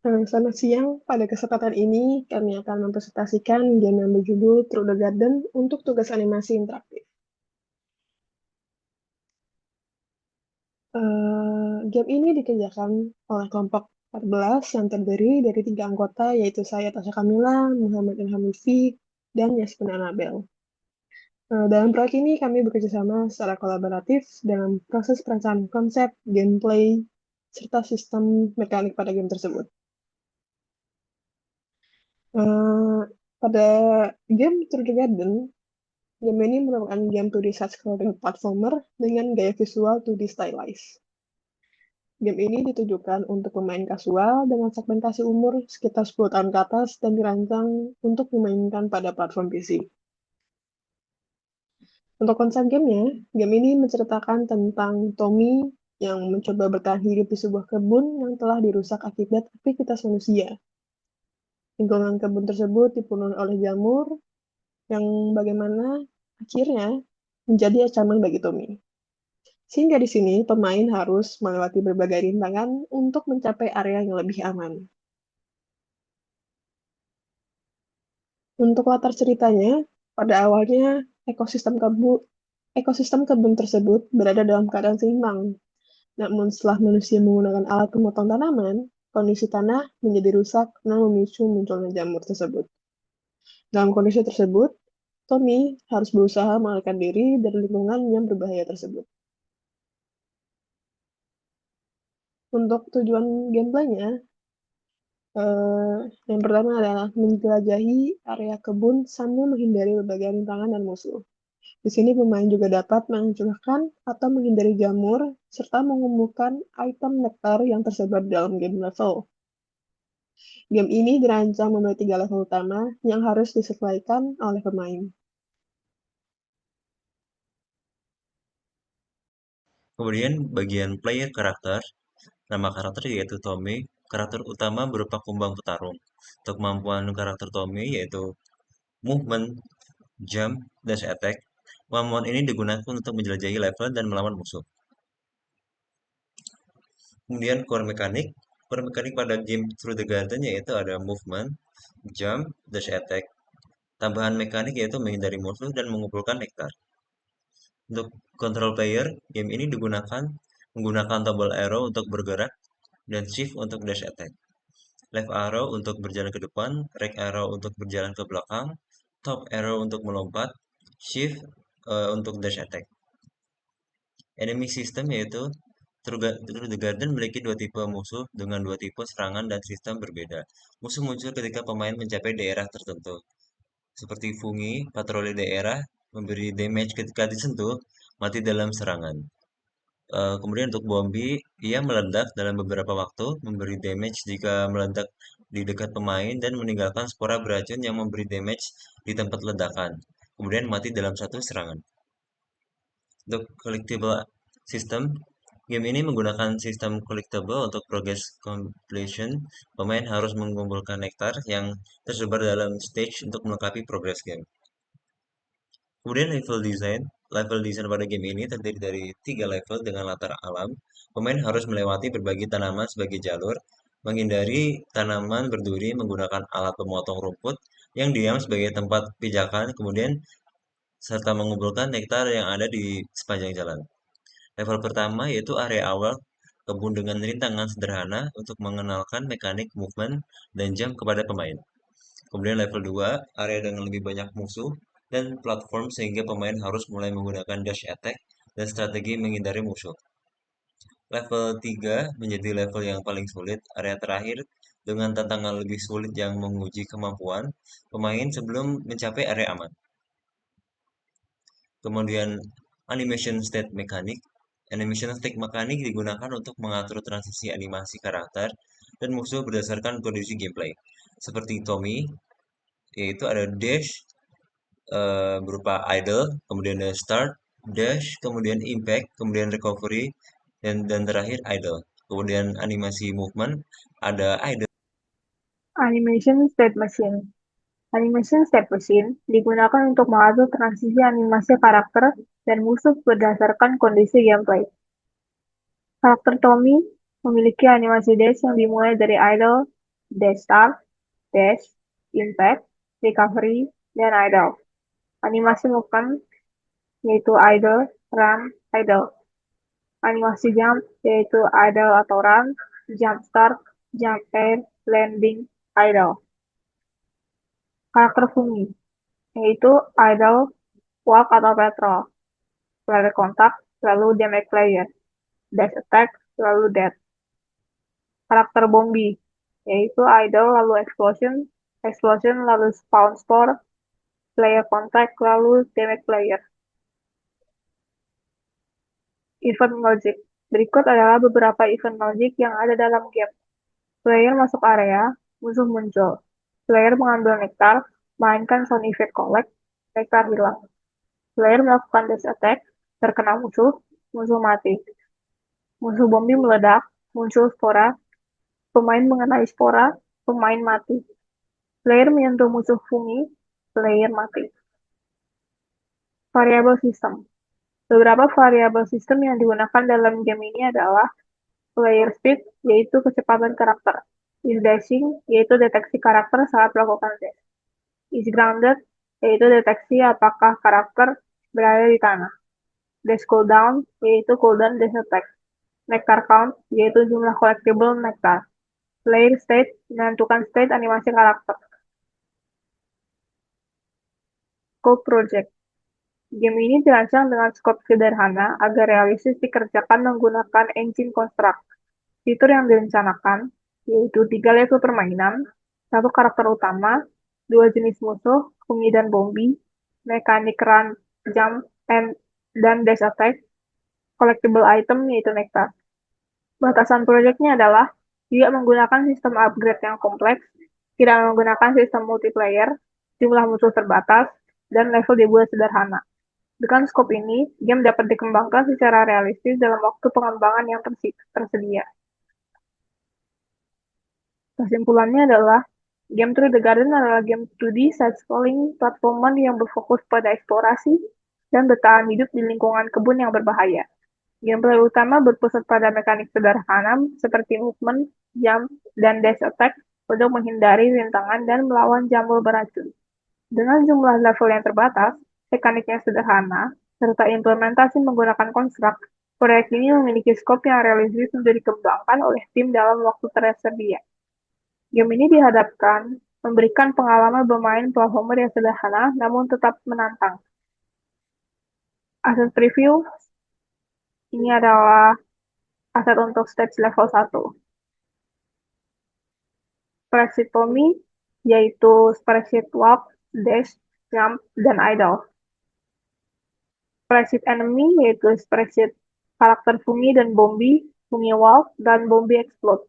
Selamat siang. Pada kesempatan ini, kami akan mempresentasikan game yang berjudul Through the Garden untuk tugas animasi interaktif. Game ini dikerjakan oleh kelompok 14 yang terdiri dari 3 anggota, yaitu saya, Tasya Kamila, Muhammad Ilham Lutfi, dan Yasmin Anabel. Dalam proyek ini, kami bekerjasama secara kolaboratif dalam proses perencanaan konsep, gameplay, serta sistem mekanik pada game tersebut. Eh, Pada game Through the Garden, game ini merupakan game 2D side-scrolling platformer dengan gaya visual 2D stylized. Game ini ditujukan untuk pemain kasual dengan segmentasi umur sekitar 10 tahun ke atas dan dirancang untuk dimainkan pada platform PC. Untuk konsep gamenya, game ini menceritakan tentang Tommy yang mencoba bertahan hidup di sebuah kebun yang telah dirusak akibat aktivitas manusia. Lingkungan kebun tersebut dipenuhi oleh jamur yang bagaimana akhirnya menjadi ancaman bagi Tommy. Sehingga di sini pemain harus melewati berbagai rintangan untuk mencapai area yang lebih aman. Untuk latar ceritanya, pada awalnya ekosistem kebun tersebut berada dalam keadaan seimbang. Namun setelah manusia menggunakan alat pemotong tanaman, kondisi tanah menjadi rusak dan memicu munculnya jamur tersebut. Dalam kondisi tersebut, Tommy harus berusaha mengalihkan diri dari lingkungan yang berbahaya tersebut. Untuk tujuan gameplaynya, yang pertama adalah menjelajahi area kebun sambil menghindari berbagai rintangan dan musuh. Di sini pemain juga dapat menghancurkan atau menghindari jamur, serta mengumpulkan item nektar yang tersebar di dalam game level. Game ini dirancang memiliki 3 level utama yang harus diselesaikan oleh pemain. Kemudian bagian player karakter, nama karakter yaitu Tommy, karakter utama berupa kumbang petarung. Untuk kemampuan karakter Tommy yaitu movement, jump, dash attack. Kemampuan ini digunakan untuk menjelajahi level dan melawan musuh. Kemudian core mekanik pada game Through the Garden yaitu ada movement, jump, dash attack. Tambahan mekanik yaitu menghindari musuh dan mengumpulkan nektar. Untuk control player, game ini menggunakan tombol arrow untuk bergerak dan shift untuk dash attack. Left arrow untuk berjalan ke depan, right arrow untuk berjalan ke belakang, top arrow untuk melompat, shift untuk dash attack. Enemy system yaitu Through the Garden memiliki 2 tipe musuh dengan 2 tipe serangan dan sistem berbeda. Musuh muncul ketika pemain mencapai daerah tertentu. Seperti fungi, patroli daerah, memberi damage ketika disentuh, mati dalam serangan. Kemudian untuk Bombi, ia meledak dalam beberapa waktu, memberi damage jika meledak di dekat pemain dan meninggalkan spora beracun yang memberi damage di tempat ledakan. Kemudian mati dalam satu serangan. Untuk collectible system, game ini menggunakan sistem collectible untuk progress completion. Pemain harus mengumpulkan nektar yang tersebar dalam stage untuk melengkapi progress game. Kemudian level design pada game ini terdiri dari 3 level dengan latar alam. Pemain harus melewati berbagai tanaman sebagai jalur, menghindari tanaman berduri menggunakan alat pemotong rumput yang diam sebagai tempat pijakan, kemudian serta mengumpulkan nektar yang ada di sepanjang jalan. Level pertama yaitu area awal kebun dengan rintangan sederhana untuk mengenalkan mekanik movement dan jump kepada pemain. Kemudian level 2, area dengan lebih banyak musuh dan platform sehingga pemain harus mulai menggunakan dash attack dan strategi menghindari musuh. Level 3 menjadi level yang paling sulit, area terakhir dengan tantangan lebih sulit yang menguji kemampuan pemain sebelum mencapai area aman. Kemudian animation state mekanik. Animation state mekanik digunakan untuk mengatur transisi animasi karakter dan musuh berdasarkan kondisi gameplay. Seperti Tommy, yaitu ada dash, berupa idle, kemudian ada start, dash, kemudian impact, kemudian recovery, dan terakhir idle. Kemudian animasi movement ada idle. Animation State Machine. Animation State Machine digunakan untuk mengatur transisi animasi karakter dan musuh berdasarkan kondisi gameplay. Karakter Tommy memiliki animasi dash yang dimulai dari idle, dash start, dash, impact, recovery, dan idle. Animasi movement yaitu idle, run, idle. Animasi jump yaitu idle atau run, jump start, jump air, landing, idle. Karakter fungi yaitu idle, walk atau patrol, player kontak, lalu damage player, dash attack, lalu death. Karakter bombi yaitu idle lalu explosion, explosion lalu spawn spore, player contact lalu damage player. Event logic. Berikut adalah beberapa event logic yang ada dalam game. Player masuk area, musuh muncul. Player mengambil nektar, mainkan sound effect collect, nektar hilang. Player melakukan dash attack, terkena musuh, musuh mati. Musuh bombi meledak, muncul spora, pemain mengenai spora, pemain mati. Player menyentuh musuh fungi, player mati. Variable system. Beberapa variabel sistem yang digunakan dalam game ini adalah player speed, yaitu kecepatan karakter. Is dashing, yaitu deteksi karakter saat melakukan dash. Is grounded, yaitu deteksi apakah karakter berada di tanah. Dash cooldown, yaitu cooldown dash attack. Nectar count, yaitu jumlah collectible nectar. Player state, menentukan state animasi karakter. Scope project. Game ini dirancang dengan skop sederhana agar realistis dikerjakan menggunakan engine construct. Fitur yang direncanakan yaitu 3 level permainan, 1 karakter utama, 2 jenis musuh, fungi dan bombi, mekanik run, jump, dan dash attack, collectible item yaitu nektar. Batasan proyeknya adalah tidak menggunakan sistem upgrade yang kompleks, tidak menggunakan sistem multiplayer, jumlah musuh terbatas, dan level dibuat sederhana. Dengan skop ini, game dapat dikembangkan secara realistis dalam waktu pengembangan yang tersedia. Kesimpulannya adalah, game Through the Garden adalah game 2D side-scrolling platformer yang berfokus pada eksplorasi dan bertahan hidup di lingkungan kebun yang berbahaya. Gameplay utama berpusat pada mekanik sederhana seperti movement, jump, dan dash attack untuk menghindari rintangan dan melawan jamur beracun. Dengan jumlah level yang terbatas, mekanik yang sederhana, serta implementasi menggunakan konstruk, proyek ini memiliki skop yang realistis untuk dikembangkan oleh tim dalam waktu tersedia. Game ini dihadapkan memberikan pengalaman bermain platformer yang sederhana namun tetap menantang. Aset preview, ini adalah aset untuk stage level 1. Spreadsheet Tommy, yaitu spreadsheet walk, dash, jump, dan idle. Spreadsheet enemy, yaitu spreadsheet karakter fungi dan bombi, fungi walk, dan bombi explode.